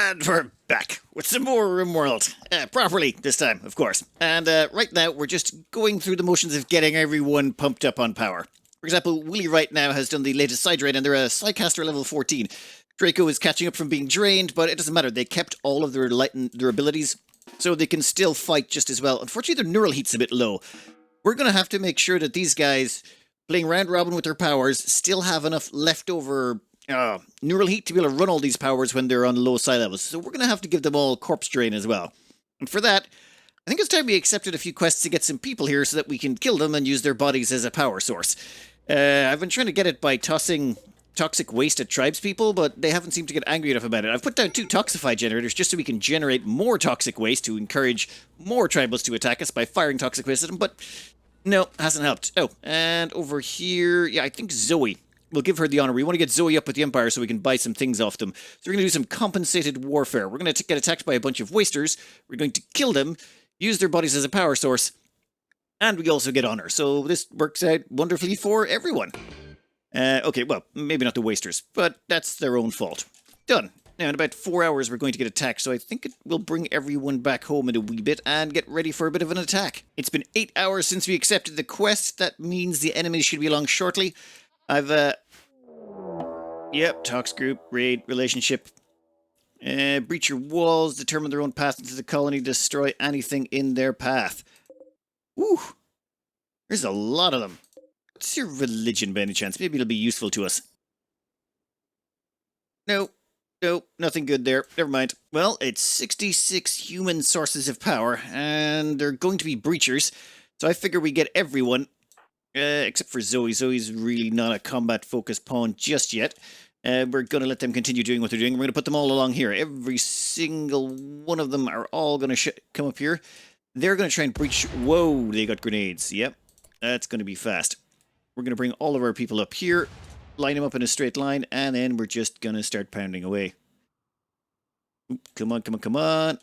And we're back with some more Rimworld. Properly this time, of course. And right now, we're just going through the motions of getting everyone pumped up on power. For example, Willy right now has done the latest side raid, and they're a Psycaster level 14. Draco is catching up from being drained, but it doesn't matter. They kept all of their abilities, so they can still fight just as well. Unfortunately, their neural heat's a bit low. We're going to have to make sure that these guys, playing round robin with their powers, still have enough leftover neural heat to be able to run all these powers when they're on low psi levels. So we're going to have to give them all corpse drain as well. And for that, I think it's time we accepted a few quests to get some people here so that we can kill them and use their bodies as a power source. I've been trying to get it by tossing toxic waste at tribespeople, but they haven't seemed to get angry enough about it. I've put down 2 Toxify generators just so we can generate more toxic waste to encourage more tribals to attack us by firing toxic waste at them, but no, hasn't helped. Oh, and over here, yeah, I think Zoe. We'll give her the honor. We want to get Zoe up with the Empire so we can buy some things off them. So we're going to do some compensated warfare. We're going to get attacked by a bunch of wasters. We're going to kill them, use their bodies as a power source, and we also get honor. So this works out wonderfully for everyone. Okay, well, maybe not the wasters, but that's their own fault. Done. Now, in about 4 hours, we're going to get attacked, so I think it will bring everyone back home in a wee bit and get ready for a bit of an attack. It's been 8 hours since we accepted the quest. That means the enemies should be along shortly. I've, yep, talks group, raid, relationship. Breach your walls, determine their own path into the colony, destroy anything in their path. Woo! There's a lot of them. What's your religion by any chance? Maybe it'll be useful to us. No, nothing good there. Never mind. Well, it's 66 human sources of power, and they're going to be breachers, so I figure we get everyone. Except for Zoe. Zoe's really not a combat-focused pawn just yet. We're going to let them continue doing what they're doing. We're going to put them all along here. Every single one of them are all going to come up here. They're going to try and breach... Whoa, they got grenades. Yep, that's going to be fast. We're going to bring all of our people up here, line them up in a straight line, and then we're just going to start pounding away. Oop, come on. In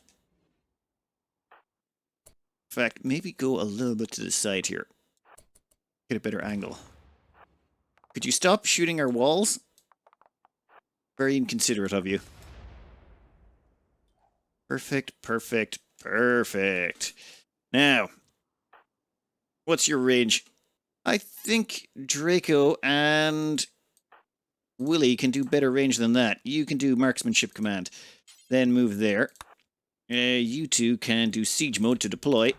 fact, maybe go a little bit to the side here. Get a better angle. Could you stop shooting our walls? Very inconsiderate of you. Perfect. Now, what's your range? I think Draco and Willy can do better range than that. You can do marksmanship command. Then move there. You two can do siege mode to deploy.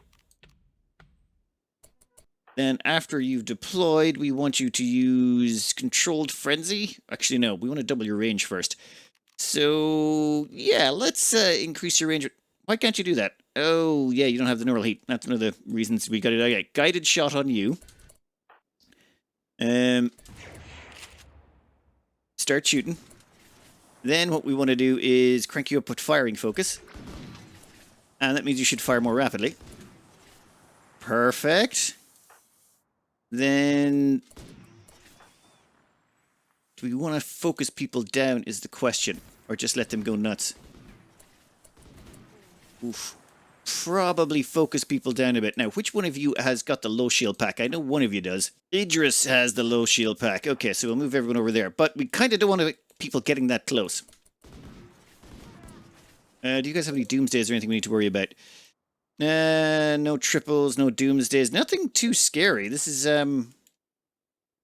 Then after you've deployed, we want you to use Controlled Frenzy. Actually, no, we want to double your range first. So, yeah, let's increase your range. Why can't you do that? Oh, yeah, you don't have the neural heat. That's one of the reasons we got it. Okay, guided shot on you. Start shooting. Then what we want to do is crank you up with firing focus. And that means you should fire more rapidly. Perfect. Then, do we want to focus people down is the question, or just let them go nuts? Oof. Probably focus people down a bit. Now, which one of you has got the low shield pack? I know one of you does. Idris has the low shield pack. Okay, so we'll move everyone over there, but we kind of don't want people getting that close. Do you guys have any doomsdays or anything we need to worry about? No triples, no doomsdays, nothing too scary. This is, frankly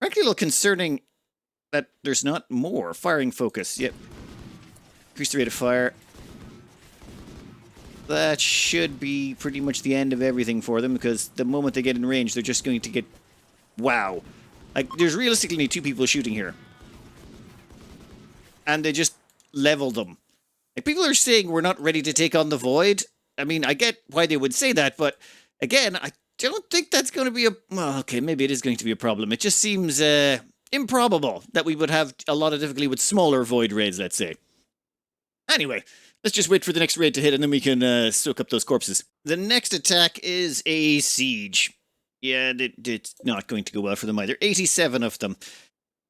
a little concerning that there's not more. Firing focus, yep. Increase the rate of fire. That should be pretty much the end of everything for them, because the moment they get in range, they're just going to get... Wow. Like, there's realistically only 2 people shooting here. And they just leveled them. Like, people are saying we're not ready to take on the Void. I mean, I get why they would say that, but again, I don't think that's going to be a... Well, okay, maybe it is going to be a problem. It just seems improbable that we would have a lot of difficulty with smaller Void raids, let's say. Anyway, let's just wait for the next raid to hit, and then we can soak up those corpses. The next attack is a siege. Yeah, it's not going to go well for them either. 87 of them.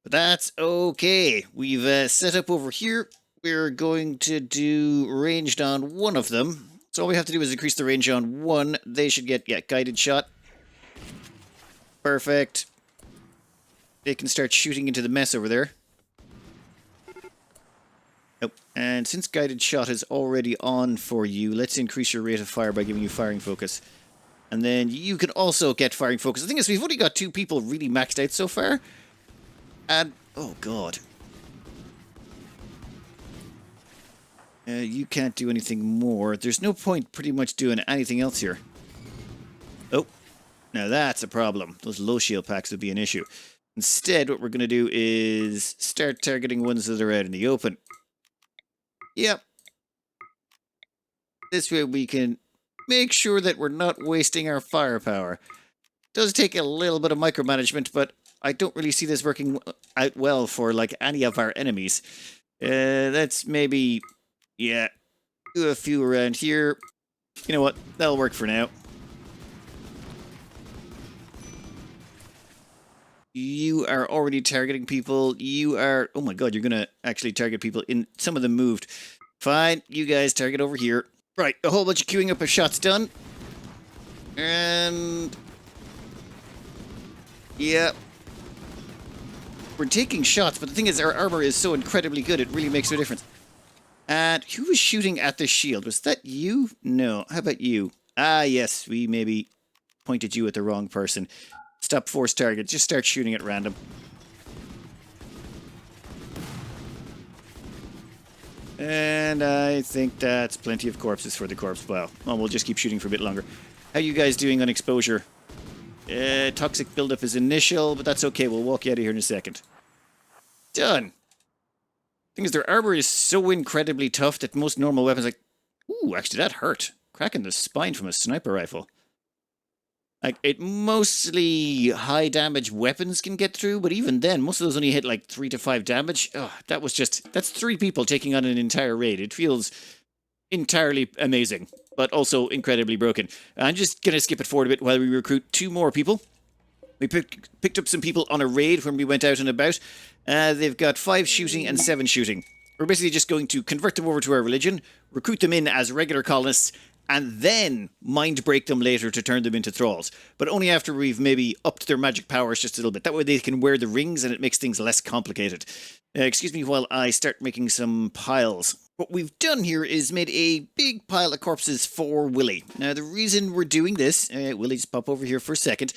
But that's okay. We've set up over here. We're going to do ranged on one of them. So all we have to do is increase the range on one. They should get, yeah, guided shot. Perfect. They can start shooting into the mess over there. Oh, and since guided shot is already on for you, let's increase your rate of fire by giving you firing focus. And then you can also get firing focus. The thing is, we've only got 2 people really maxed out so far. And, oh god. You can't do anything more. There's no point pretty much doing anything else here. Oh, now that's a problem. Those low shield packs would be an issue. Instead, what we're going to do is start targeting ones that are out in the open. Yep. This way we can make sure that we're not wasting our firepower. Does take a little bit of micromanagement, but I don't really see this working out well for like any of our enemies. Let's maybe, yeah, do a few around here. You know what? That'll work for now. You are already targeting people. You are... Oh my god, you're going to actually target people. Some of them moved. Fine, you guys target over here. Right, a whole bunch of queuing up of shots done. And... yeah. We're taking shots, but the thing is, our armor is so incredibly good, it really makes no difference. And who was shooting at the shield? Was that you? No. How about you? Ah, yes, we maybe pointed you at the wrong person. Stop force target. Just start shooting at random. And I think that's plenty of corpses for the corpse pile. Well, we'll just keep shooting for a bit longer. How you guys doing on exposure? Toxic buildup is initial, but that's okay. We'll walk you out of here in a second. Done. Thing is, their armor is so incredibly tough that most normal weapons like... Ooh, actually that hurt. Cracking the spine from a sniper rifle. Like, it mostly high damage weapons can get through, but even then, most of those only hit like 3 to 5 damage. Oh, that was just... That's 3 people taking on an entire raid. It feels entirely amazing, but also incredibly broken. I'm just going to skip it forward a bit while we recruit 2 more people. We picked up some people on a raid when we went out and about. They've got 5 shooting and 7 shooting. We're basically just going to convert them over to our religion, recruit them in as regular colonists, and then mind break them later to turn them into thralls. But only after we've maybe upped their magic powers just a little bit. That way they can wear the rings and it makes things less complicated. Excuse me while I start making some piles. What we've done here is made a big pile of corpses for Willy. Now the reason we're doing this, Willy, just pop over here for a second,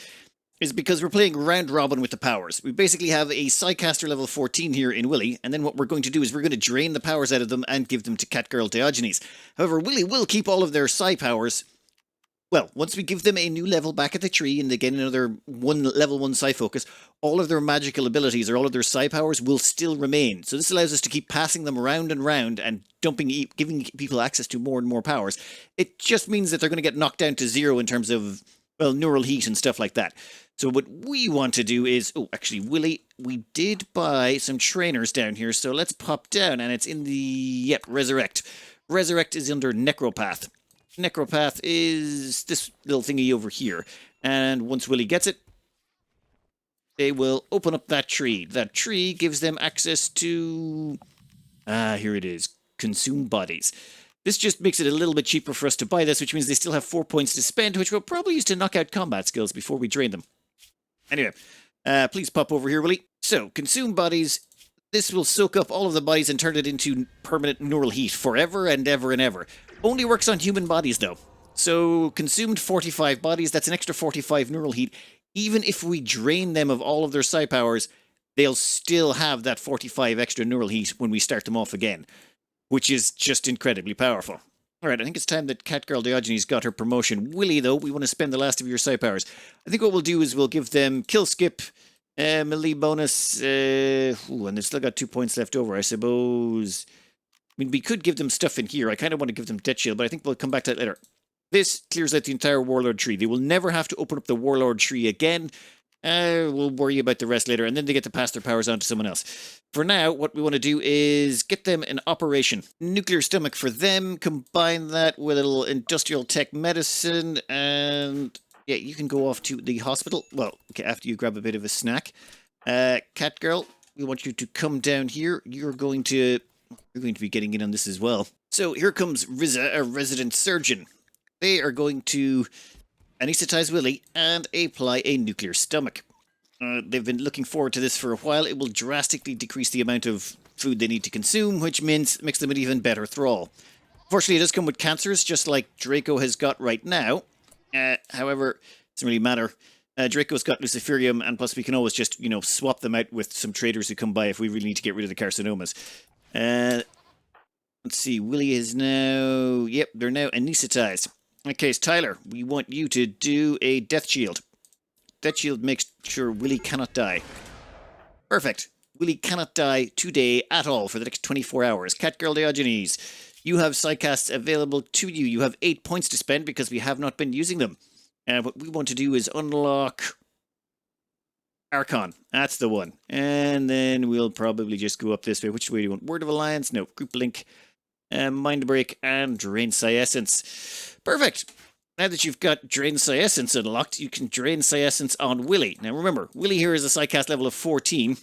is because we're playing round robin with the powers. We basically have a Psycaster level 14 here in Willy, and then what we're going to do is we're going to drain the powers out of them and give them to Catgirl Diogenes. However, Willy will keep all of their Psy powers. Well, once we give them a new level back at the tree and they get another level 1 Psy focus, all of their magical abilities or all of their Psy powers will still remain. So this allows us to keep passing them round and round and giving people access to more and more powers. It just means that they're going to get knocked down to 0 in terms of, well, neural heat and stuff like that. So what we want to do is... Oh, actually, Willy, we did buy some trainers down here, so let's pop down, and it's in the... Yep, Resurrect. Resurrect is under Necropath. Necropath is this little thingy over here. And once Willy gets it, they will open up that tree. That tree gives them access to... here it is. Consume bodies. This just makes it a little bit cheaper for us to buy this, which means they still have 4 points to spend, which we'll probably use to knock out combat skills before we drain them. Anyway, please pop over here, Willy. So, consume bodies. This will soak up all of the bodies and turn it into permanent neural heat forever and ever and ever. Only works on human bodies, though. So, consumed 45 bodies, that's an extra 45 neural heat. Even if we drain them of all of their Psy powers, they'll still have that 45 extra neural heat when we start them off again, which is just incredibly powerful. Alright, I think it's time that Catgirl Diogenes got her promotion. Willy, though, we want to spend the last of your Psy powers. I think what we'll do is we'll give them kill skip, melee bonus, and they've still got 2 points left over, I suppose. I mean, we could give them stuff in here. I kind of want to give them Death Shield, but I think we'll come back to that later. This clears out the entire Warlord tree. They will never have to open up the Warlord tree again. We'll worry about the rest later, and then they get to pass their powers on to someone else. For now, what we want to do is get them an operation. Nuclear stomach for them, combine that with a little industrial tech medicine, and yeah, you can go off to the hospital. Well, okay, after you grab a bit of a snack. Catgirl, we want you to come down here. You're going to be getting in on this as well. So here comes Riza, a resident surgeon. They are going to anesthetize Willy and apply a nuclear stomach. They've been looking forward to this for a while. It will drastically decrease the amount of food they need to consume, which makes them an even better thrall. Unfortunately, it does come with cancers, just like Draco has got right now. However, it doesn't really matter. Draco's got Luciferium, and plus we can always just, swap them out with some traders who come by if we really need to get rid of the carcinomas. Let's see, Willy is now... Yep, they're now anesthetized. In that case, Tyler, we want you to do a death shield. Death shield makes sure Willy cannot die. Perfect. Willy cannot die today at all for the next 24 hours. Catgirl Diogenes, you have Psycasts available to you. You have 8 points to spend because we have not been using them. What we want to do is unlock Archon. That's the one. And then we'll probably just go up this way. Which way do you want? Word of Alliance? No. Group Link. Mind Break and Drain Psyessence. Perfect. Now that you've got Drain Psyessence unlocked, you can Drain Psyessence on Willy. Now remember, Willy here is a Psycast level of 14.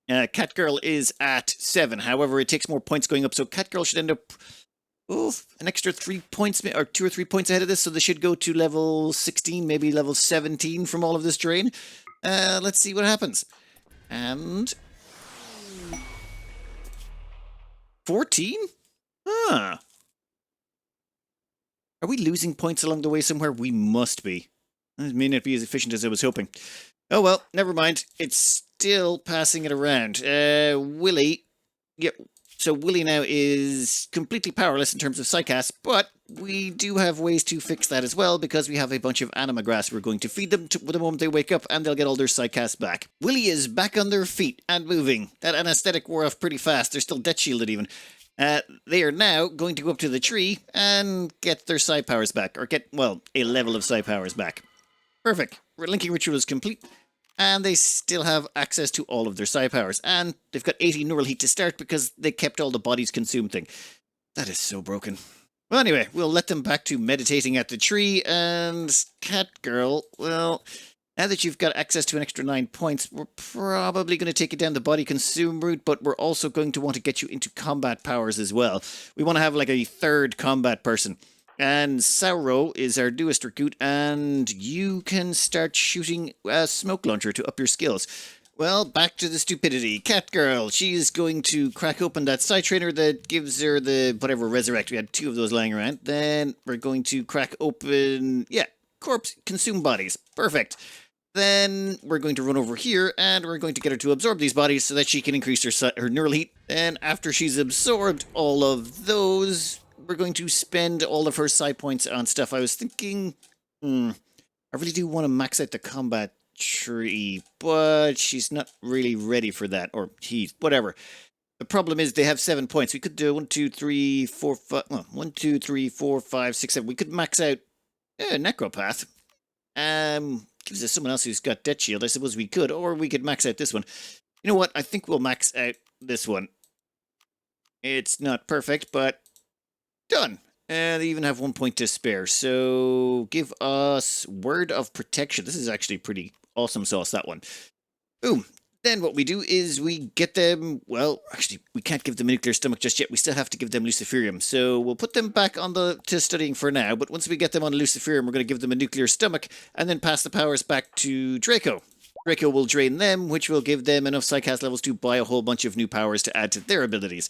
Catgirl is at 7. However, it takes more points going up, so Catgirl should end up an extra 3 points, or 2 or 3 points ahead of this, so they should go to level 16, maybe level 17 from all of this drain. Let's see what happens. And 14? Huh. Are we losing points along the way somewhere? We must be. It may not be as efficient as I was hoping. Oh well, never mind. It's still passing it around. Willy. Yep. So Willy now is completely powerless in terms of Psycasts, but we do have ways to fix that as well because we have a bunch of anima grass we're going to feed them the moment they wake up, and they'll get all their Psycasts back. Willy is back on their feet and moving. That anesthetic wore off pretty fast. They're still death shielded even. They are now going to go up to the tree and get their psi powers back, or get, well, a level of psi powers back. Perfect. Linking ritual is complete, and they still have access to all of their psi powers, and they've got 80 neural heat to start because they kept all the bodies consumed thing. That is so broken. Well, anyway, we'll let them back to meditating at the tree, and Catgirl, well, now that you've got access to an extra 9 points, we're probably going to take you down the body consume route, but we're also going to want to get you into combat powers as well. We want to have like a third combat person. And Sauro is our newest recruit, and you can start shooting a smoke launcher to up your skills. Well, back to the stupidity. Catgirl, she's going to crack open that side trainer that gives her the, whatever, resurrect. We had 2 of those lying around. Then we're going to crack open, corpse consume bodies. Perfect. Then we're going to run over here, and we're going to get her to absorb these bodies so that she can increase her neural heat. And after she's absorbed all of those, we're going to spend all of her psi points on stuff. I was thinking, I really do want to max out the combat tree, but she's not really ready for that, or he, whatever. The problem is they have 7 points. We could do 1, 2, 3, 4, 5, 1, 2, 3, 4, 5, 6, 7. We could max out Necropath. Gives us someone else who's got Death Shield. I suppose we could, or we could max out this one. You know what? I think we'll max out this one. It's not perfect, but done. They even have 1 point to spare. So give us Word of Protection. This is actually pretty awesome sauce, that one. Boom. Then what we do is we get them, well, actually, we can't give them a nuclear stomach just yet. We still have to give them Luciferium. So we'll put them back on to studying for now. But once we get them on Luciferium, we're going to give them a nuclear stomach and then pass the powers back to Draco. Draco will drain them, which will give them enough Psycast levels to buy a whole bunch of new powers to add to their abilities.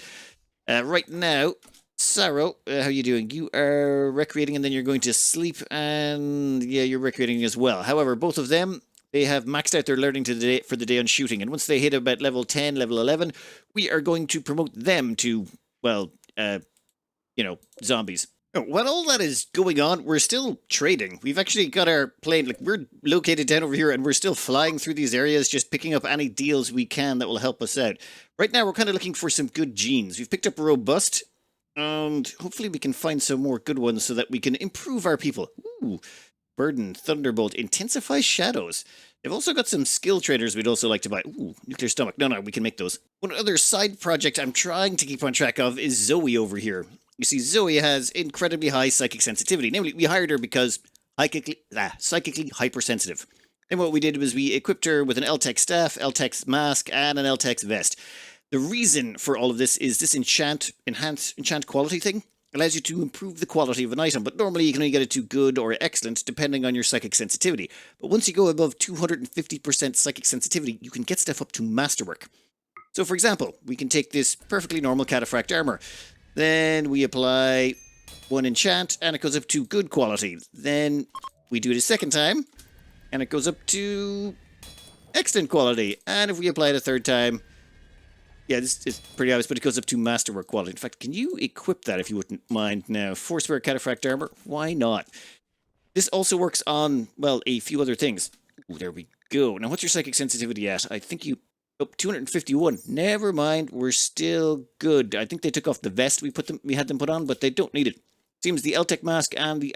Right now, Sarah, how are you doing? You are recreating and then you're going to sleep, and yeah, you're recreating as well. However, both of them, they have maxed out their learning for the day on shooting, and once they hit about level 10, level 11, we are going to promote them to, well, zombies. While all that is going on, we're still trading. We've actually got our plane, like, we're located down over here, and we're still flying through these areas, just picking up any deals we can that will help us out. Right now, we're kind of looking for some good genes. We've picked up Robust, and hopefully we can find some more good ones so that we can improve our people. Ooh, Burden, Thunderbolt, Intensify Shadows. They've also got some skill traders we'd also like to buy. Ooh, Nuclear Stomach. No, we can make those. One other side project I'm trying to keep on track of is Zoe over here. You see, Zoe has incredibly high psychic sensitivity. Namely, we hired her because psychically hypersensitive. And what we did was we equipped her with an LTEC staff, LTEC mask, and an LTEC vest. The reason for all of this is this enchant quality thing allows you to improve the quality of an item, but normally you can only get it to good or excellent depending on your psychic sensitivity. But once you go above 250% psychic sensitivity, you can get stuff up to masterwork. So for example, we can take this perfectly normal cataphract armor. Then we apply 1 enchant, and it goes up to good quality. Then we do it a second time, and it goes up to excellent quality. And if we apply it a third time, yeah, this is pretty obvious, but it goes up to masterwork quality. In fact, can you equip that if you wouldn't mind now? Forcewear cataphract armor? Why not? This also works on, well, a few other things. Ooh, there we go. Now, what's your psychic sensitivity at? I think you... Oh, 251. Never mind, we're still good. I think they took off the vest we had them put on, but they don't need it. Seems the LTech mask and the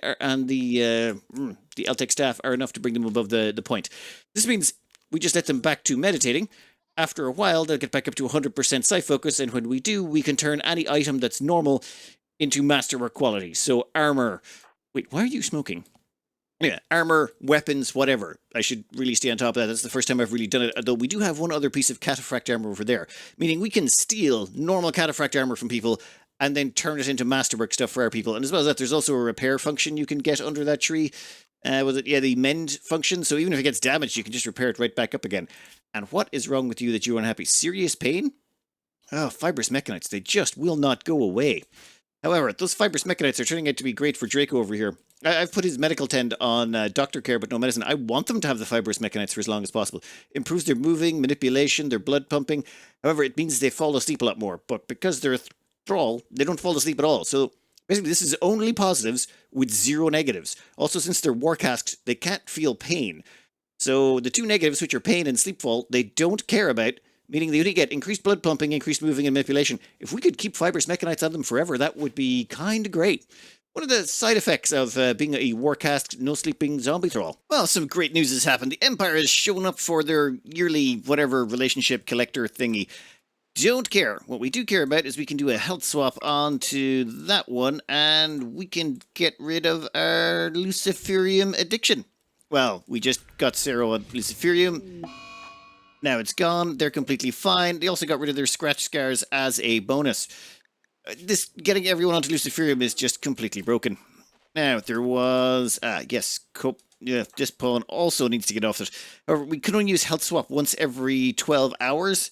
LTech staff are enough to bring them above the point. This means we just let them back to meditating. After a while, they'll get back up to 100% psi focus, and when we do, we can turn any item that's normal into masterwork quality. So armor... Wait, why are you smoking? Yeah, armor, weapons, whatever. I should really stay on top of that. That's the first time I've really done it, although we do have one other piece of cataphract armor over there, meaning we can steal normal cataphract armor from people and then turn it into masterwork stuff for our people. And as well as that, there's also a repair function you can get under that tree. Was it? Yeah, the mend function. So even if it gets damaged, you can just repair it right back up again. And what is wrong with you that you're unhappy? Serious pain? Oh, fibrous mechanites. They just will not go away. However, those fibrous mechanites are turning out to be great for Draco over here. I've put his medical tend on doctor care, but no medicine. I want them to have the fibrous mechanites for as long as possible. Improves their moving, manipulation, their blood pumping. However, it means they fall asleep a lot more. But because they're a thrall, they don't fall asleep at all. So basically, this is only positives with 0 negatives. Also, since they're WarCasked, they can't feel pain. So the 2 negatives, which are pain and sleepfall, they don't care about, meaning they only get increased blood pumping, increased moving, and manipulation. If we could keep fibrous mechanites on them forever, that would be kind of great. What are the side effects of being a WarCast, no-sleeping zombie thrall? Well, some great news has happened. The Empire has shown up for their yearly whatever relationship collector thingy. Don't care. What we do care about is we can do a health swap onto that one, and we can get rid of our Luciferium addiction. Well, we just got Zero on Luciferium. Now it's gone. They're completely fine. They also got rid of their scratch scars as a bonus. This getting everyone onto Luciferium is just completely broken. Now, there was... yes, this pawn also needs to get off it. However, we can only use health swap once every 12 hours.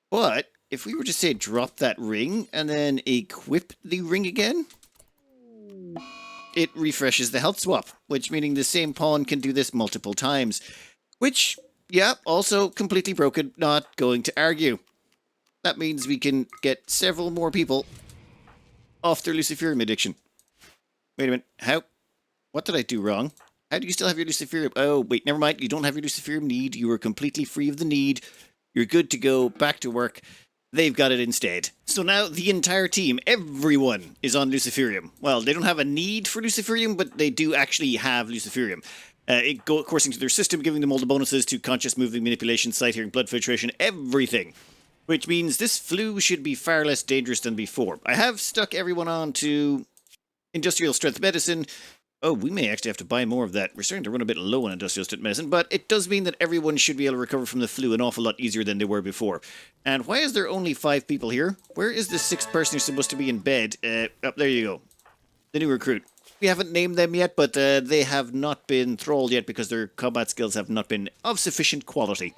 But if we were to, say, drop that ring and then equip the ring again, it refreshes the health swap, which meaning the same pawn can do this multiple times. Which, yeah, also completely broken, not going to argue. That means we can get several more people off their Luciferium addiction. Wait a minute, how? What did I do wrong? How do you still have your Luciferium? Oh, wait, never mind. You don't have your Luciferium need. You are completely free of the need. You're good to go, back to work. They've got it instead. So now the entire team, everyone, is on Luciferium. Well, they don't have a need for Luciferium, but they do actually have Luciferium. It coursing to their system, giving them all the bonuses to conscious moving, manipulation, sight hearing, blood filtration, everything. Which means this flu should be far less dangerous than before. I have stuck everyone on to industrial strength medicine. Oh, we may actually have to buy more of that. We're starting to run a bit low on industrial strength medicine, but it does mean that everyone should be able to recover from the flu an awful lot easier than they were before. And why is there only 5 people here? Where is the 6th person who's supposed to be in bed? There you go. The new recruit. We haven't named them yet, but they have not been thralled yet because their combat skills have not been of sufficient quality.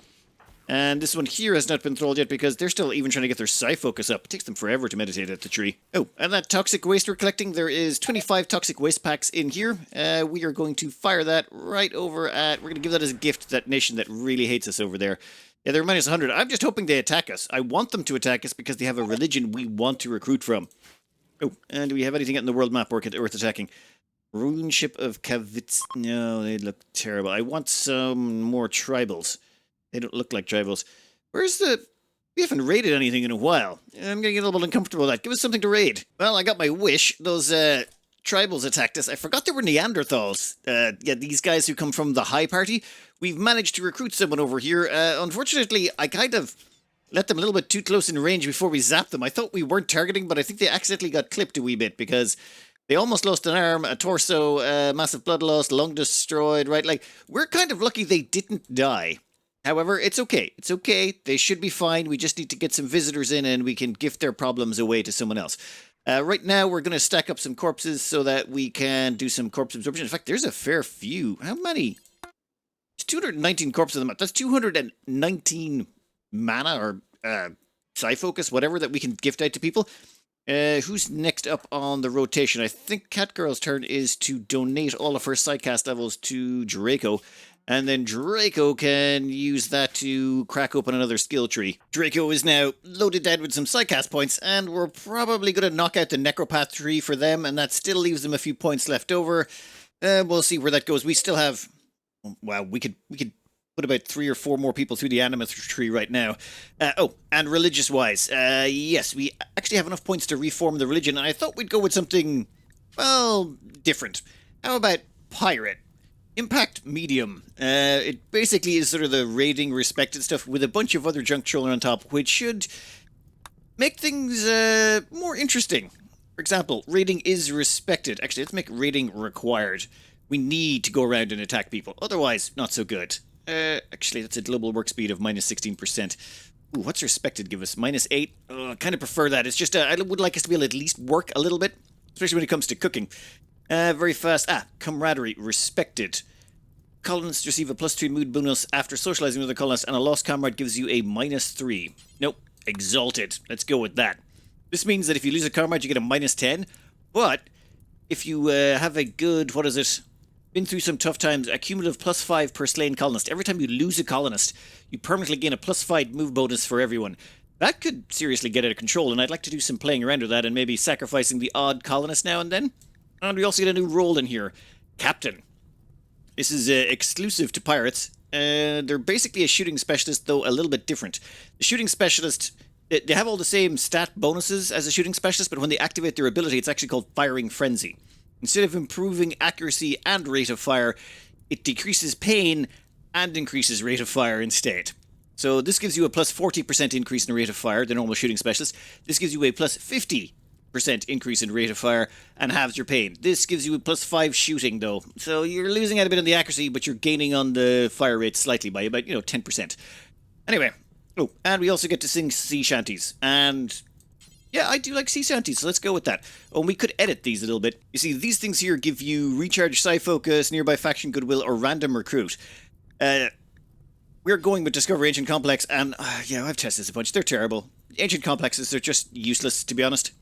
And this one here has not been thralled yet because they're still even trying to get their psi focus up. It takes them forever to meditate at the tree. Oh, and that toxic waste we're collecting, there is 25 toxic waste packs in here. We are going to fire that right over at... We're going to give that as a gift to that nation that really hates us over there. Yeah, they're minus 100. I'm just hoping they attack us. I want them to attack us because they have a religion we want to recruit from. Oh, and do we have anything in the world map worth attacking? Rune ship of Kavitz... No, they look terrible. I want some more tribals. They don't look like tribals. Where's the... We haven't raided anything in a while. I'm getting a little bit uncomfortable with that. Give us something to raid. Well, I got my wish. Those tribals attacked us. I forgot they were Neanderthals. Yeah, these guys who come from the High Party. We've managed to recruit someone over here. Unfortunately, I kind of let them a little bit too close in range before we zapped them. I thought we weren't targeting, but I think they accidentally got clipped a wee bit because... They almost lost an arm, a torso, massive blood loss, lung destroyed, right? Like, we're kind of lucky they didn't die. However, it's okay. It's okay. They should be fine. We just need to get some visitors in and we can gift their problems away to someone else. Right now, we're going to stack up some corpses so that we can do some corpse absorption. In fact, there's a fair few. How many? It's 219 corpses of them. That's 219 mana or Psyfocus, whatever, that we can gift out to people. Who's next up on the rotation? I think Catgirl's turn is to donate all of her Psycast levels to Draco. And then Draco can use that to crack open another skill tree. Draco is now loaded down with some Psycast points, and we're probably going to knock out the Necropath tree for them, and that still leaves them a few points left over. We'll see where that goes. We still have... Wow, we could put about 3 or 4 more people through the Animus tree right now. And religious-wise, yes, we actually have enough points to reform the religion, and I thought we'd go with something, well, different. How about Pirate? Impact medium. It basically is sort of the raiding respected stuff with a bunch of other junk trolling on top, which should make things more interesting. For example, raiding is respected. Actually, let's make raiding required. We need to go around and attack people. Otherwise, not so good. Actually, that's a global work speed of minus 16%. Ooh, what's respected give us? Minus 8? I kind of prefer that. It's just, I would like us to be able to at least work a little bit, especially when it comes to cooking. Very fast. Camaraderie. Respected. Colonists receive a +2 mood bonus after socializing with a colonist, and a lost comrade gives you a -3. Nope. Exalted. Let's go with that. This means that if you lose a comrade, you get a -10. But if you have a good, what is it? Been through some tough times, a cumulative +5 per slain colonist. Every time you lose a colonist, you permanently gain a +5 move bonus for everyone. That could seriously get out of control, and I'd like to do some playing around with that and maybe sacrificing the odd colonist now and then. And we also get a new role in here. Captain. This is exclusive to pirates. They're basically a shooting specialist, though a little bit different. The shooting specialist, they have all the same stat bonuses as a shooting specialist, but when they activate their ability, it's actually called Firing Frenzy. Instead of improving accuracy and rate of fire, it decreases pain and increases rate of fire instead. So this gives you a +40% increase in the rate of fire, the normal shooting specialist. This gives you a +50% increase in rate of fire and halves your pain. This gives you a +5 shooting, though. So you're losing out a bit on the accuracy, but you're gaining on the fire rate slightly by about, 10%. Anyway. Oh, and we also get to sing sea shanties. And yeah, I do like sea shanties, so let's go with that. Oh, and we could edit these a little bit. You see, these things here give you recharge Psyfocus, nearby faction goodwill, or random recruit. We're going with Discover Ancient Complex, and yeah, I've tested this a bunch. They're terrible. Ancient Complexes are just useless, to be honest.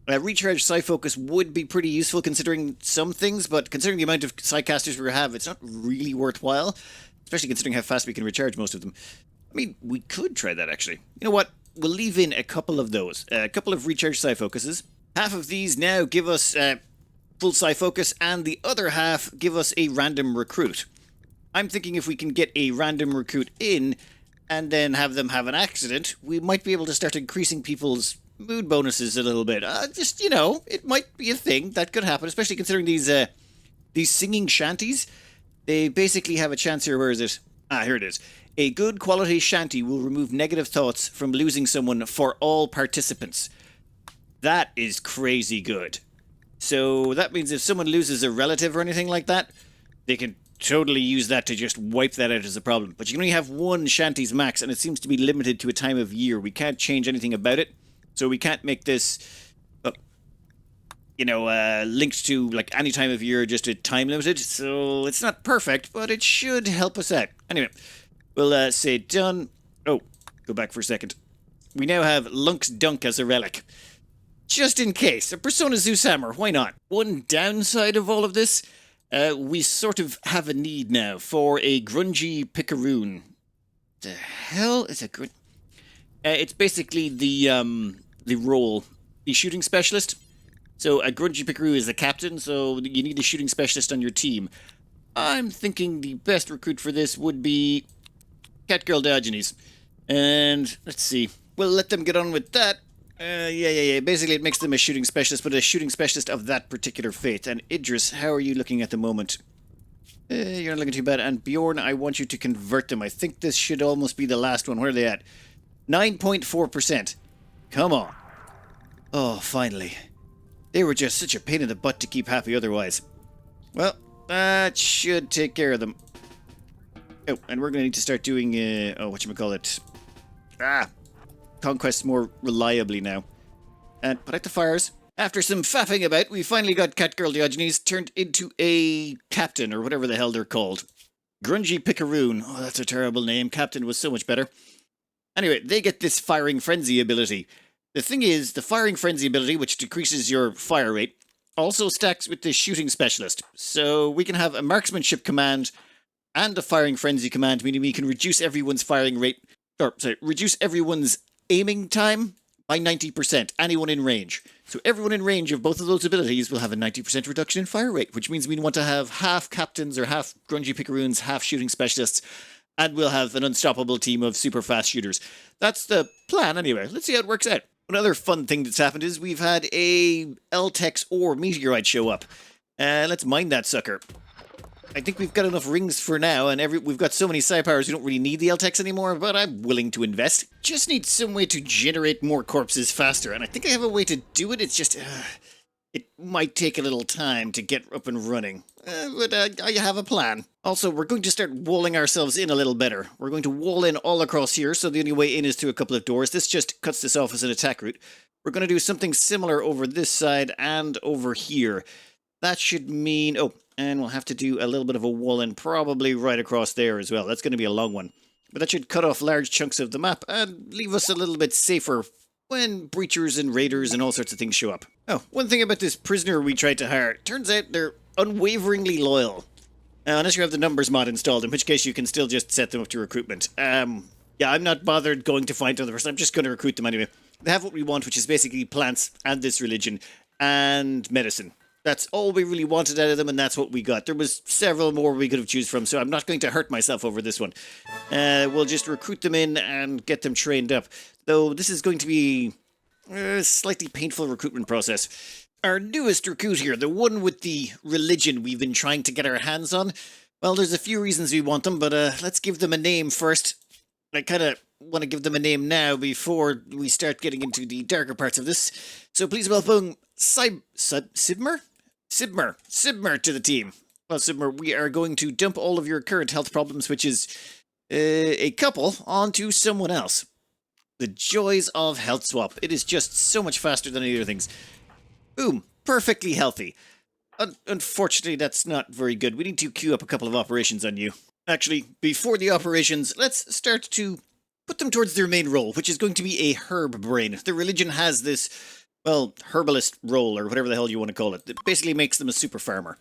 Recharge Psyfocus would be pretty useful considering some things, but considering the amount of Psycasters we have, it's not really worthwhile, especially considering how fast we can recharge most of them. I mean, we could try that, actually. You know what? We'll leave in a couple of those. A couple of recharge Psyfocuses. Half of these now give us full Psyfocus, and the other half give us a random recruit. I'm thinking if we can get a random recruit in, and then have them have an accident, we might be able to start increasing people's mood bonuses a little bit. It might be a thing that could happen, especially considering these singing shanties. They basically have a chance here. Where is it? Here it is. A good quality shanty will remove negative thoughts from losing someone for all participants. That is crazy good. So that means if someone loses a relative or anything like that, they can totally use that to just wipe that out as a problem. But you can only have one shanty's max, and it seems to be limited to a time of year. We can't change anything about it. So we can't make this, linked to like any time of year, just a time limited. So it's not perfect, but it should help us out. Anyway, we'll say done. Oh, go back for a second. We now have Lunk's Dunk as a relic. Just in case. A Persona Zeus Hammer, why not? One downside of all of this, we sort of have a need now for a grungy picaroon. The hell is a grungy? It's basically the role, the shooting specialist. So a grungy picaroo is the captain, so you need a shooting specialist on your team. I'm thinking the best recruit for this would be Catgirl Diogenes. And let's see. We'll let them get on with that. Yeah. Basically, it makes them a shooting specialist, but a shooting specialist of that particular fate. And Idris, how are you looking at the moment? You're not looking too bad. And Bjorn, I want you to convert them. I think this should almost be the last one. Where are they at? 9.4%. Come on. Oh, finally. They were just such a pain in the butt to keep happy otherwise. Well, that should take care of them. Oh, and we're going to need to start doing, whatchamacallit? Conquests more reliably now. And put out the fires. After some faffing about, we finally got Catgirl Diogenes turned into a captain, or whatever the hell they're called. Grungy Picaroon. Oh, that's a terrible name. Captain was so much better. Anyway, they get this Firing Frenzy ability. The thing is, the Firing Frenzy ability, which decreases your fire rate, also stacks with the Shooting Specialist. So we can have a Marksmanship command and a Firing Frenzy command, meaning we can reduce everyone's firing rate, reduce everyone's aiming time by 90%, anyone in range. So everyone in range of both of those abilities will have a 90% reduction in fire rate, which means we want to have half captains or half grungy pickaroons, half shooting specialists, and we'll have an unstoppable team of super fast shooters. That's the plan anyway. Let's see how it works out. Another fun thing that's happened is we've had a L-Tex or meteorite show up. Let's mine that sucker. I think we've got enough rings for now, and we've got so many psi powers we don't really need the L-Tex anymore, but I'm willing to invest. Just need some way to generate more corpses faster, and I think I have a way to do it. It's just, it might take a little time to get up and running, but I have a plan. Also, we're going to start walling ourselves in a little better. We're going to wall in all across here, so the only way in is through a couple of doors. This just cuts this off as an attack route. We're going to do something similar over this side and over here. That should mean... oh, and we'll have to do a little bit of a wall in probably right across there as well. That's going to be a long one. But that should cut off large chunks of the map and leave us a little bit safer when breachers and raiders and all sorts of things show up. Oh, one thing about this prisoner we tried to hire. Turns out they're unwaveringly loyal. Unless you have the numbers mod installed, in which case you can still just set them up to recruitment. Yeah, I'm not bothered going to find another person. I'm just going to recruit them anyway. They have what we want, which is basically plants and this religion and medicine. That's all we really wanted out of them, and that's what we got. There was several more we could have choose from, so I'm not going to hurt myself over this one. We'll just recruit them in and get them trained up. Though this is going to be a slightly painful recruitment process. Our newest recruit here, the one with the religion we've been trying to get our hands on, well, there's a few reasons we want them, but let's give them a name first. I kind of want to give them a name now before we start getting into the darker parts of this. So please welcome Sibmer to the team. Well, Sibmer, we are going to dump all of your current health problems, which is a couple, onto someone else. The joys of health swap. It is just so much faster than any other things. Boom. Perfectly healthy. Unfortunately, that's not very good. We need to queue up a couple of operations on you. Actually, before the operations, let's start to put them towards their main role, which is going to be a herb brain. The religion has this, well, herbalist role, or whatever the hell you want to call it. It basically makes them a super farmer.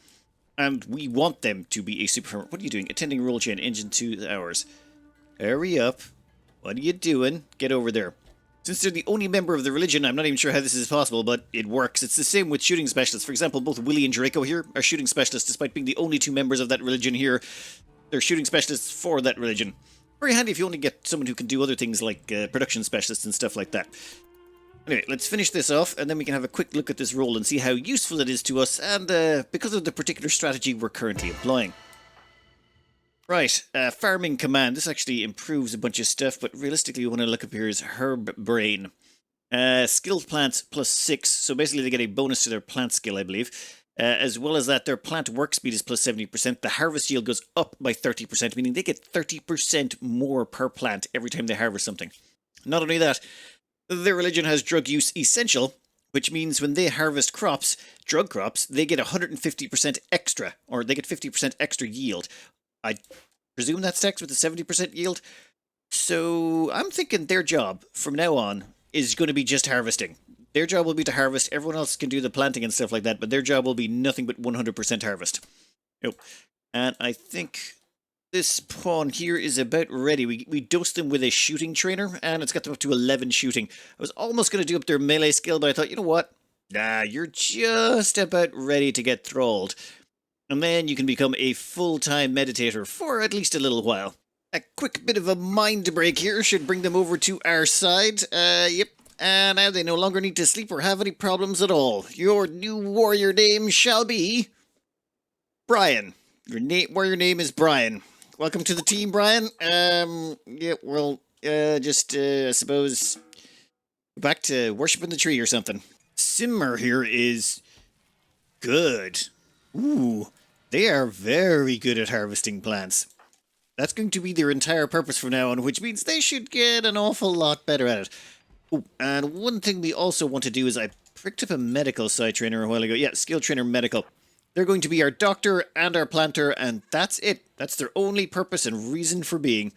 And we want them to be a super farmer. What are you doing? Attending roll chain, engine 2 hours. Hurry up. What are you doing? Get over there. Since they're the only member of the religion, I'm not even sure how this is possible, but it works. It's the same with shooting specialists. For example, both Willie and Draco here are shooting specialists, despite being the only two members of that religion here. They're shooting specialists for that religion. Very handy if you only get someone who can do other things like production specialists and stuff like that. Anyway, let's finish this off, and then we can have a quick look at this role and see how useful it is to us, and because of the particular strategy we're currently employing. Right, farming command. This actually improves a bunch of stuff, but realistically, we want to look up here is herb brain. Skilled plants plus 6, so basically they get a bonus to their plant skill, I believe. As well as that, their plant work speed is plus 70%. The harvest yield goes up by 30%, meaning they get 30% more per plant every time they harvest something. Not only that, their religion has drug use essential, which means when they harvest crops, drug crops, they get 150% extra, or they get 50% extra yield. I presume that stacks with the 70% yield. So I'm thinking their job from now on is going to be just harvesting. Their job will be to harvest. Everyone else can do the planting and stuff like that, but their job will be nothing but 100% harvest. Yep. And I think this pawn here is about ready. We dosed them with a shooting trainer, and it's got them up to 11 shooting. I was almost going to do up their melee skill, but I thought, you know what? Nah, you're just about ready to get thralled. And then you can become a full-time meditator for at least a little while. A quick bit of a mind break here should bring them over to our side. Yep. And now they no longer need to sleep or have any problems at all. Your new warrior name shall be Brian. Your warrior name is Brian. Welcome to the team, Brian. Yeah, well, I suppose back to worshiping the tree or something. Simmer here is good. Ooh, they are very good at harvesting plants. That's going to be their entire purpose from now on, which means they should get an awful lot better at it. Oh, and one thing we also want to do is I picked up a medical side trainer a while ago. Yeah, skill trainer medical. They're going to be our doctor and our planter, and that's it. That's their only purpose and reason for being.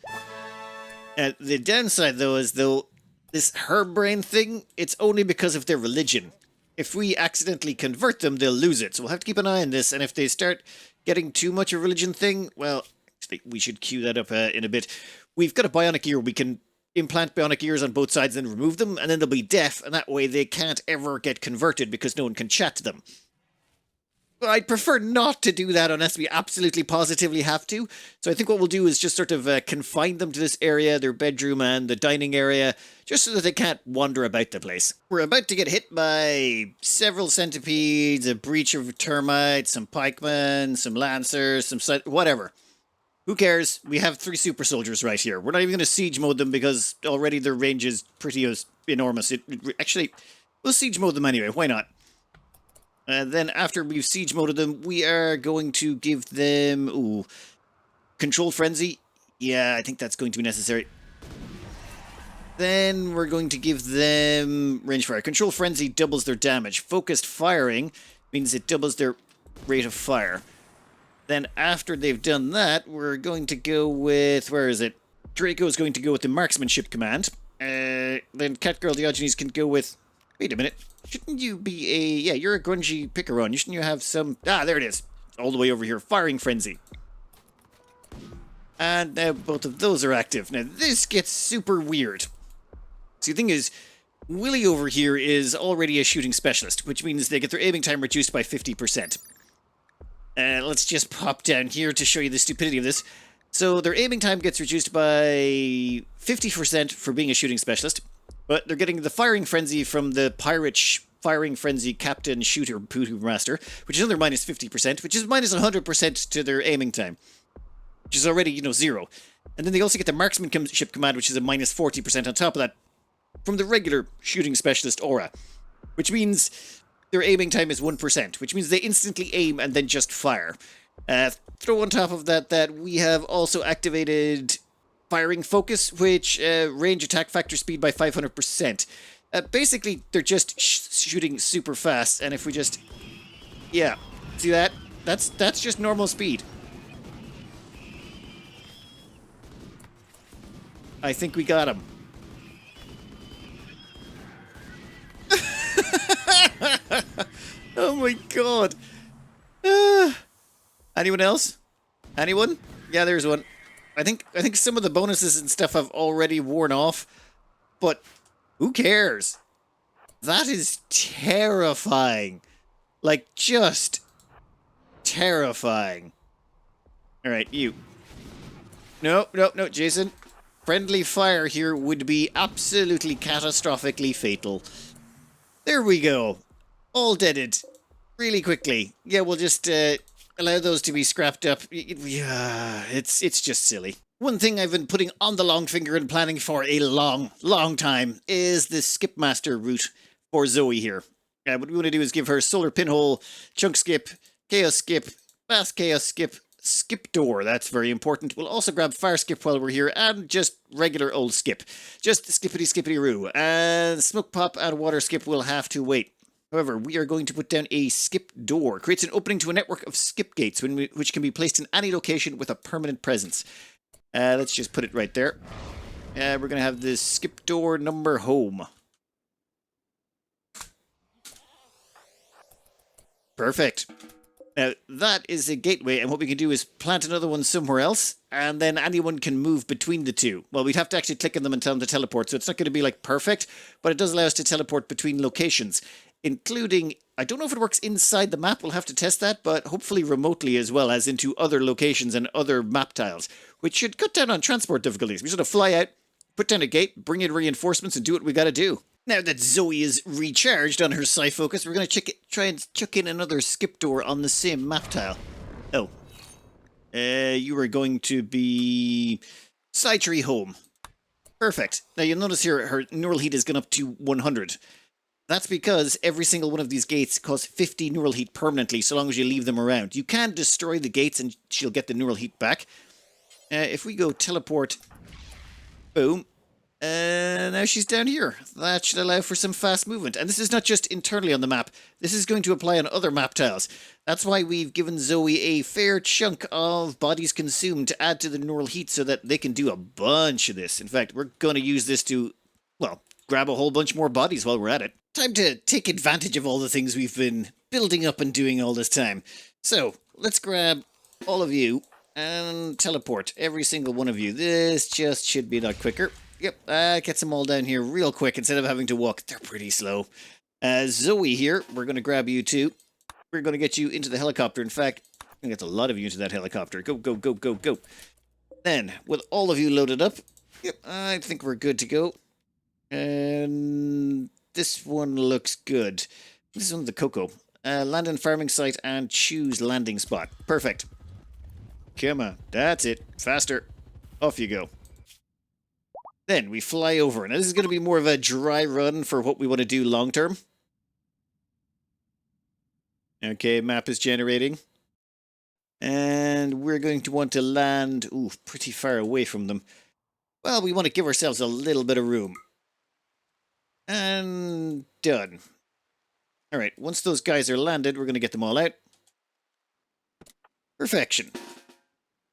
The downside, though, is this herb brain thing, it's only because of their religion. If we accidentally convert them, they'll lose it. So we'll have to keep an eye on this. And if they start getting too much a religion thing, well, actually, we should queue that up in a bit. We've got a bionic ear. We can implant bionic ears on both sides and remove them, and then they'll be deaf, and that way they can't ever get converted because no one can chat to them. I'd prefer not to do that unless we absolutely positively have to. So I think what we'll do is just sort of confine them to this area, their bedroom and the dining area, just so that they can't wander about the place. We're about to get hit by several centipedes, a breach of termites, some pikemen, some lancers, some whatever. Who cares? We have 3 super soldiers right here. We're not even going to siege mode them because already their range is pretty enormous. Actually, we'll siege mode them anyway. Why not? Then after we've siege moded them, we are going to give them... Control Frenzy. Yeah, I think that's going to be necessary. Then we're going to give them range fire. Control Frenzy doubles their damage. Focused firing means it doubles their rate of fire. Then after they've done that, we're going to go with... Where is it? Draco's going to go with the marksmanship command. Then Catgirl Diogenes can go with... Wait a minute. Shouldn't you be a... Yeah, you're a grungy picker-on. Shouldn't you have some... Ah, there it is. All the way over here. Firing Frenzy. And now both of those are active. Now, this gets super weird. See, the thing is, Willy over here is already a shooting specialist, which means they get their aiming time reduced by 50%. Let's just pop down here to show you the stupidity of this. So their aiming time gets reduced by 50% for being a shooting specialist, but they're getting the firing frenzy from the pirate firing frenzy captain shooter Putu master, which is another minus 50%, which is minus 100% to their aiming time, which is already, 0. And then they also get the marksmanship command, which is a minus 40% on top of that from the regular shooting specialist aura, which means their aiming time is 1%, which means they instantly aim and then just fire. Throw on top of that we have also activated firing focus, which range attack factor speed by 500%. Basically, they're just shooting super fast, and if we just... Yeah, see that? That's just normal speed. I think we got him. Oh my god. Anyone else? Anyone? Yeah, there's one. I think some of the bonuses and stuff have already worn off, but who cares? That is terrifying. Like, just terrifying. Alright, you. No, Jason. Friendly fire here would be absolutely catastrophically fatal. There we go. All deaded. Really quickly. Yeah, we'll just allow those to be scrapped up. Yeah, it's just silly. One thing I've been putting on the long finger and planning for a long time is the skip master route for Zoe here. What we want to do is give her solar pinhole, chunk skip, chaos skip, fast chaos skip, skip door. That's very important. We'll also grab fire skip while we're here and just regular old skip. Just skippity roo. And smoke pop and water skip will have to wait. However, we are going to put down a skip door. Creates an opening to a network of skip gates, which can be placed in any location with a permanent presence. Let's just put it right there. We're going to have this skip door number home. Perfect. Now, that is a gateway, and what we can do is plant another one somewhere else, and then anyone can move between the two. Well, we'd have to actually click on them and tell them to teleport, so it's not going to be, like, perfect, but it does allow us to teleport between locations, including... I don't know if it works inside the map, we'll have to test that, but hopefully remotely as well, as into other locations and other map tiles, which should cut down on transport difficulties. We sort of fly out, put down a gate, bring in reinforcements, and do what we gotta do. Now that Zoe is recharged on her Psyfocus, we're going to try and chuck in another skip door on the same map tile. Oh. You are going to be... Psytree home. Perfect. Now you'll notice here her neural heat has gone up to 100. That's because every single one of these gates costs 50 neural heat permanently, so long as you leave them around. You can destroy the gates and she'll get the neural heat back. If we go teleport... Boom. And now she's down here. That should allow for some fast movement. And this is not just internally on the map. This is going to apply on other map tiles. That's why we've given Zoe a fair chunk of bodies consumed to add to the neural heat so that they can do a bunch of this. In fact, we're going to use this to, well, grab a whole bunch more bodies while we're at it. Time to take advantage of all the things we've been building up and doing all this time. So, let's grab all of you and teleport every single one of you. This just should be a lot quicker. Yep, get them all down here real quick instead of having to walk. They're pretty slow. Zoe here, we're going to grab you too. We're going to get you into the helicopter. In fact, I'm going to get a lot of you into that helicopter. Go, go, go, go, go. Then, with all of you loaded up, yep, I think we're good to go. And this one looks good. This one's the Cocoa. Land on farming site and choose landing spot. Perfect. Come on, that's it. Faster. Off you go. Then we fly over. Now this is going to be more of a dry run for what we want to do long term. Okay, map is generating. And we're going to want to land, pretty far away from them. Well, we want to give ourselves a little bit of room. And done. Alright, once those guys are landed, we're going to get them all out. Perfection.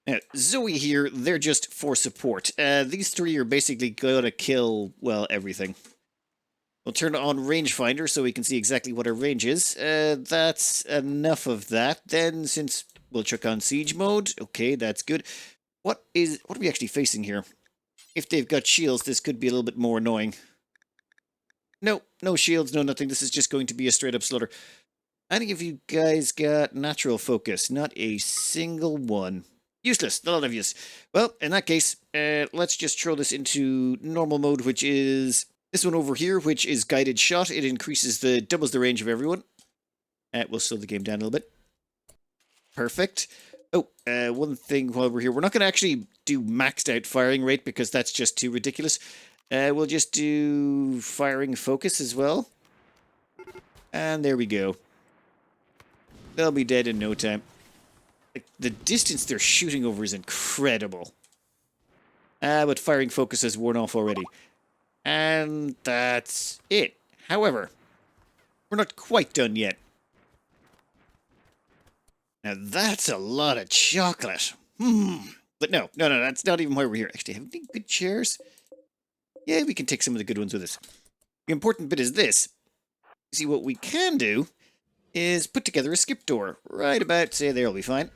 Now, Zoe here, they're just for support. These three are basically going to kill, well, everything. We'll turn on rangefinder so we can see exactly what our range is. That's enough of that. Then, since we'll check on siege mode, okay, that's good. What are we actually facing here? If they've got shields, this could be a little bit more annoying. No, no shields, no nothing. This is just going to be a straight up slaughter. Any of you guys got natural focus? Not a single one. Useless, not of use. Well, in that case, let's just throw this into normal mode, which is this one over here, which is guided shot. It increases doubles the range of everyone. We'll slow the game down a little bit. Perfect. Oh, one thing while we're here. We're not going to actually do maxed out firing rate because that's just too ridiculous. We'll just do firing focus as well. And there we go. They'll be dead in no time. Like, the distance they're shooting over is incredible. But firing focus has worn off already. And that's it. However, we're not quite done yet. Now that's a lot of chocolate. But no, that's not even why we're here. Actually, have we any good chairs? Yeah, we can take some of the good ones with us. The important bit is this. See, what we can do is put together a skip door. Right about, say, there will be fine.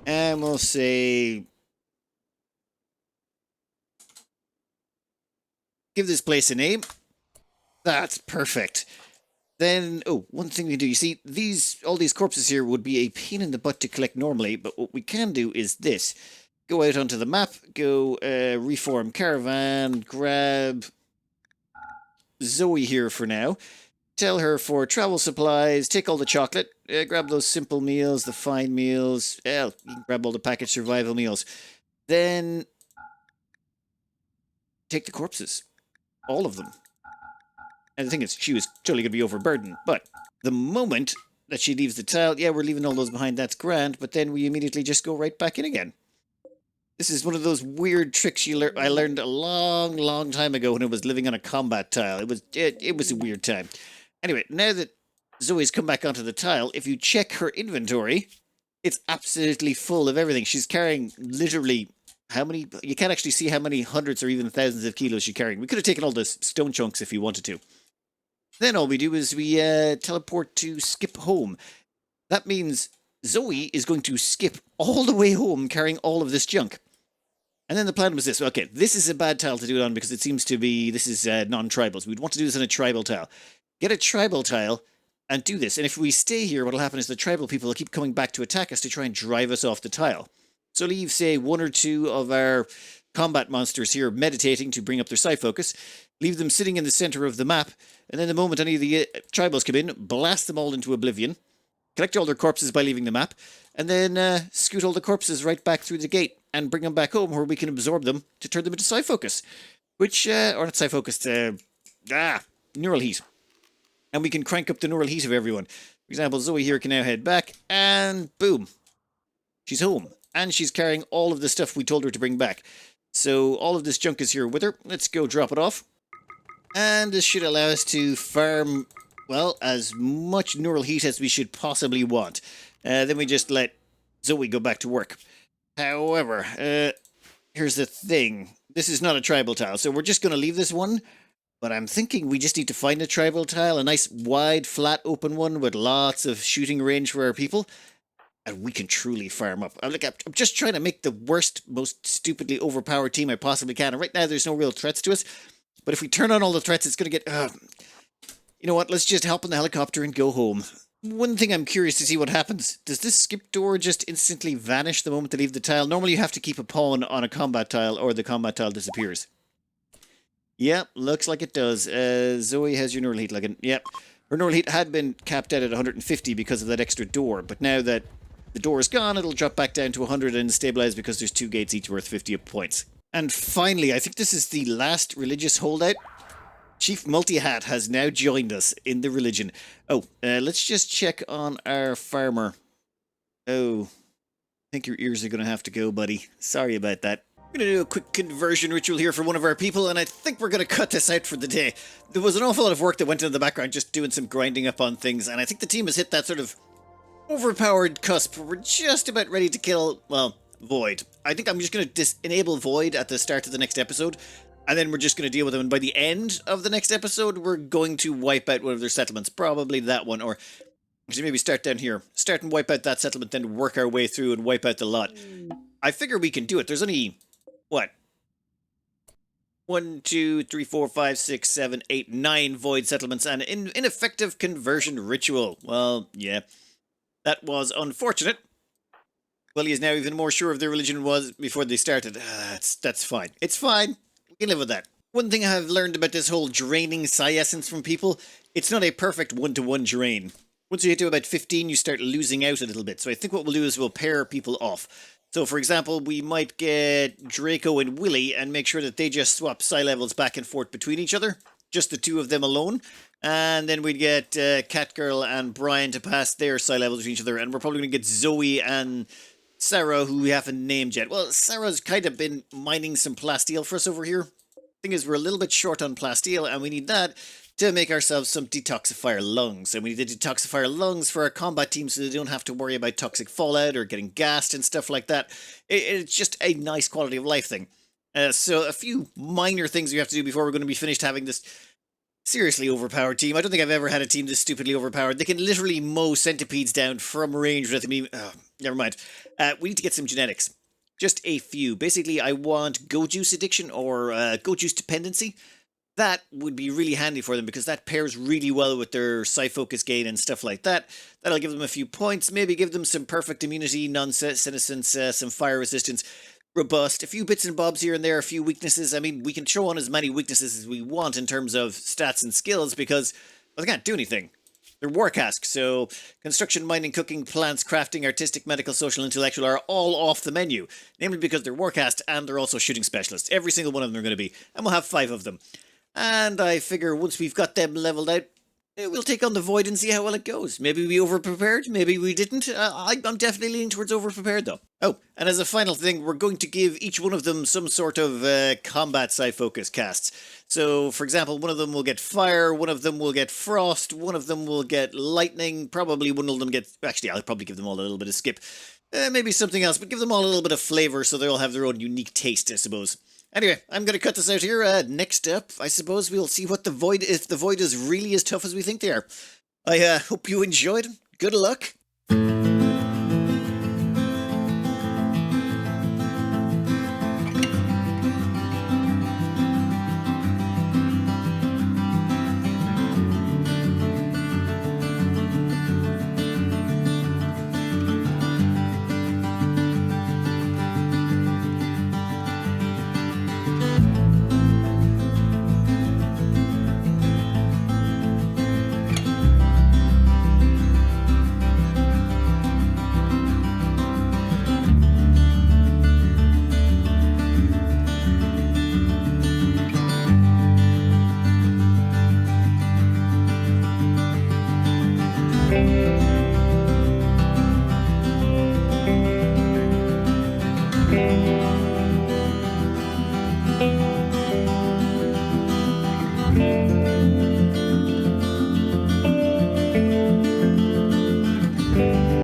And we'll say... give this place a name. That's perfect. Then, one thing we can do, you see, all these corpses here would be a pain in the butt to collect normally, but what we can do is this. Go out onto the map, go reform caravan, grab Zoe here for now. Tell her for travel supplies, take all the chocolate, grab those simple meals, the fine meals, you can grab all the packaged survival meals. Then take the corpses. All of them. And the thing is, she was totally going to be overburdened, but the moment that she leaves the tile, yeah, we're leaving all those behind, that's grand, but then we immediately just go right back in again. This is one of those weird tricks I learned a long, long time ago when I was living on a combat tile. It was a weird time. Anyway, now that Zoe's come back onto the tile, if you check her inventory, it's absolutely full of everything. She's carrying literally how many... You can't actually see how many hundreds or even thousands of kilos she's carrying. We could have taken all the stone chunks if we wanted to. Then all we do is we teleport to skip home. That means Zoe is going to skip all the way home carrying all of this junk. And then the plan was this. Okay, this is a bad tile to do it on because it seems to be... This is non-tribals. We'd want to do this on a tribal tile. Get a tribal tile and do this. And if we stay here, what will happen is the tribal people will keep coming back to attack us to try and drive us off the tile. So leave, say, one or two of our combat monsters here meditating to bring up their psi focus. Leave them sitting in the center of the map. And then the moment any of the tribals come in, blast them all into oblivion. Collect all their corpses by leaving the map. And then scoot all the corpses right back through the gate and bring them back home where we can absorb them to turn them into psi focus. Which, or not psi focus, neural heat. And we can crank up the neural heat of everyone. For example, Zoe here can now head back, and boom. She's home. And she's carrying all of the stuff we told her to bring back. So all of this junk is here with her. Let's go drop it off. And this should allow us to farm, well, as much neural heat as we should possibly want. Then we just let Zoe go back to work. However, here's the thing. This is not a tribal tile, so we're just going to leave this one. But I'm thinking we just need to find a tribal tile, a nice, wide, flat, open one with lots of shooting range for our people. And we can truly farm up. I'm just trying to make the worst, most stupidly overpowered team I possibly can. And right now, there's no real threats to us. But if we turn on all the threats, it's going to get... you know what? Let's just hop on the helicopter and go home. One thing I'm curious to see what happens. Does this skip door just instantly vanish the moment they leave the tile? Normally, you have to keep a pawn on a combat tile or the combat tile disappears. Yep, looks like it does. Zoe has your neural heat login. Yep. Her neural heat had been capped out at 150 because of that extra door, but now that the door is gone, it'll drop back down to 100 and stabilize because there's 2 gates each worth 50 points. And finally, I think this is the last religious holdout. Chief Multi-Hat has now joined us in the religion. Oh, let's just check on our farmer. Oh, I think your ears are going to have to go, buddy. Sorry about that. I'm going to do a quick conversion ritual here for one of our people, and I think we're going to cut this out for the day. There was an awful lot of work that went into the background just doing some grinding up on things, and I think the team has hit that sort of overpowered cusp. We're just about ready to kill, well, V.O.I.D. I think I'm just going to enable V.O.I.D at the start of the next episode, and then we're just going to deal with them. And by the end of the next episode, we're going to wipe out one of their settlements. Probably that one, or actually maybe start down here. Start and wipe out that settlement, then work our way through and wipe out the lot. I figure we can do it. There's only... what? 1, 2, 3, 4, 5, 6, 7, 8, 9 V.O.I.D settlements and an ineffective conversion ritual. Well, yeah. That was unfortunate. Well, he is now even more sure of their religion was before they started. That's fine. It's fine. We can live with that. One thing I have learned about this whole draining psi essence from people, it's not a perfect one-to-one drain. Once you get to about 15, you start losing out a little bit. So I think what we'll do is we'll pair people off. So, for example, we might get Draco and Willy and make sure that they just swap psi levels back and forth between each other. Just the two of them alone. And then we'd get Catgirl and Brian to pass their psi levels between each other. And we're probably going to get Zoe and Sarah, who we haven't named yet. Well, Sarah's kind of been mining some plasteel for us over here. Thing is, we're a little bit short on plasteel, and we need that to make ourselves some detoxifier lungs. And we need the detoxifier lungs for our combat team so they don't have to worry about toxic fallout or getting gassed and stuff like that. It's just a nice quality of life thing. So a few minor things we have to do before we're going to be finished having this seriously overpowered team. I don't think I've ever had a team this stupidly overpowered. They can literally mow centipedes down from range with me. Oh, never mind. We need to get some genetics. Just a few. Basically, I want Go Juice addiction or Go Juice dependency. That would be really handy for them because that pairs really well with their Psi-Focus gain and stuff like that. That'll give them a few points, maybe give them some perfect immunity, non-senescence, some fire resistance, robust, a few bits and bobs here and there, a few weaknesses. I mean, we can throw on as many weaknesses as we want in terms of stats and skills because, well, they can't do anything. They're WarCasket, so construction, mining, cooking, plants, crafting, artistic, medical, social, intellectual are all off the menu. Namely because they're WarCasket and they're also shooting specialists. Every single one of them are going to be. And we'll have 5 of them. And I figure once we've got them leveled out, we'll take on the V.O.I.D and see how well it goes. Maybe we overprepared, maybe we didn't. I'm definitely leaning towards overprepared though. Oh, and as a final thing, we're going to give each one of them some sort of combat Psi-Focus casts. So, for example, one of them will get fire, one of them will get frost, one of them will get lightning, probably one of them get... Actually, I'll probably give them all a little bit of skip. Maybe something else, but give them all a little bit of flavour so they all have their own unique taste, I suppose. Anyway, I'm going to cut this out here. Next up, I suppose we'll see what the V.O.I.D, if the V.O.I.D is really as tough as we think they are. I hope you enjoyed. Good luck.